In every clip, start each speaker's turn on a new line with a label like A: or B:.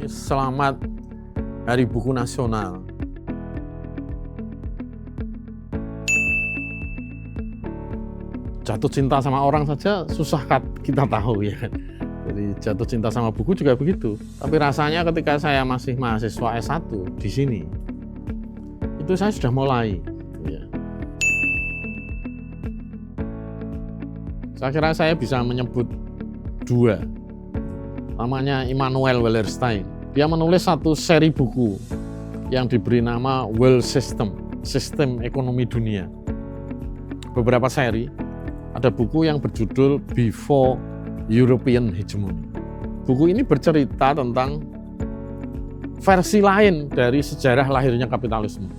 A: Selamat Hari Buku Nasional. Jatuh cinta sama orang saja susah kita tahu ya. Jadi jatuh cinta sama buku juga begitu. Tapi rasanya ketika saya masih mahasiswa S1 di sini, itu saya sudah mulai. Ya. Saya kira saya bisa menyebut dua. Namanya Immanuel Wallerstein. Dia menulis satu seri buku yang diberi nama World System, Sistem Ekonomi Dunia. Beberapa seri, ada buku yang berjudul Before European Hegemony. Buku ini bercerita tentang versi lain dari sejarah lahirnya kapitalisme.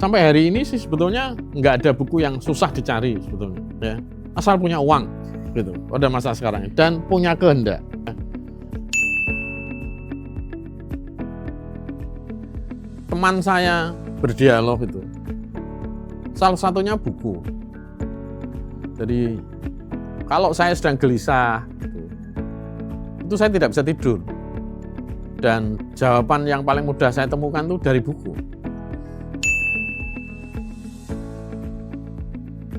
A: Sampai hari ini sih sebetulnya nggak ada buku yang susah dicari sebetulnya, ya. Asal punya uang, gitu, pada masa sekarang ini, dan punya kehendak. Teman saya berdialog itu, salah satunya buku. Jadi kalau saya sedang gelisah, itu saya tidak bisa tidur. Dan jawaban yang paling mudah saya temukan itu dari buku.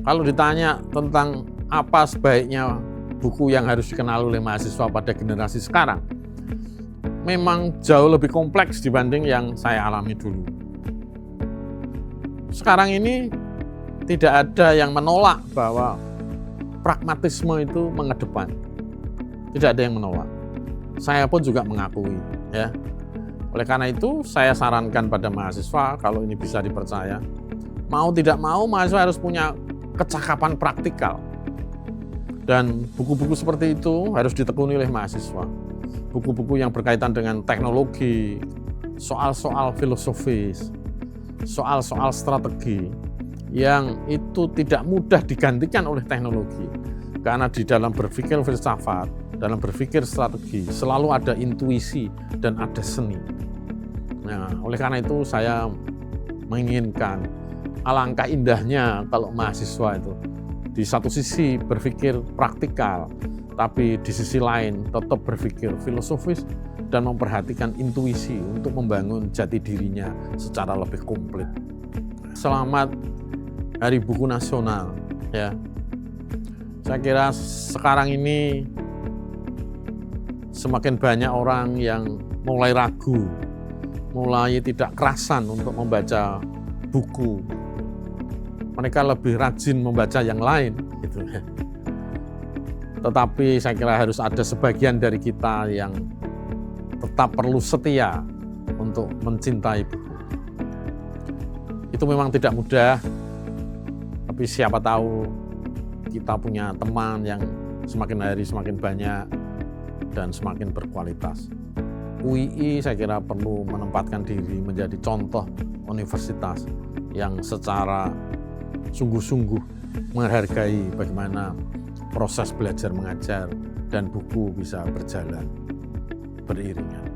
A: Kalau ditanya tentang apa sebaiknya buku yang harus dikenal oleh mahasiswa pada generasi sekarang, memang jauh lebih kompleks dibanding yang saya alami dulu. Sekarang ini tidak ada yang menolak bahwa pragmatisme itu mengedepan. Tidak ada yang menolak. Saya pun juga mengakui, ya. Oleh karena itu, saya sarankan pada mahasiswa kalau ini bisa dipercaya, mau tidak mau mahasiswa harus punya kecakapan praktikal. Dan buku-buku seperti itu harus ditekuni oleh mahasiswa. Buku-buku yang berkaitan dengan teknologi, soal-soal filosofis, soal-soal strategi, yang itu tidak mudah digantikan oleh teknologi. Karena di dalam berpikir filsafat, dalam berpikir strategi, selalu ada intuisi dan ada seni. Nah, oleh karena itu saya menginginkan, alangkah indahnya kalau mahasiswa itu di satu sisi berpikir praktikal, tapi di sisi lain tetap berpikir filosofis dan memperhatikan intuisi untuk membangun jati dirinya secara lebih komplit. Selamat Hari Buku Nasional, ya. Saya kira sekarang ini semakin banyak orang yang mulai ragu, mulai tidak kerasan untuk membaca buku. Mereka lebih rajin membaca yang lain, gitu. Tetapi saya kira harus ada sebagian dari kita yang tetap perlu setia untuk mencintai buku. Itu memang tidak mudah, tapi siapa tahu kita punya teman yang semakin hari semakin banyak dan semakin berkualitas. UII saya kira perlu menempatkan diri menjadi contoh universitas yang secara sungguh-sungguh menghargai bagaimana proses belajar mengajar dan buku bisa berjalan beriringan.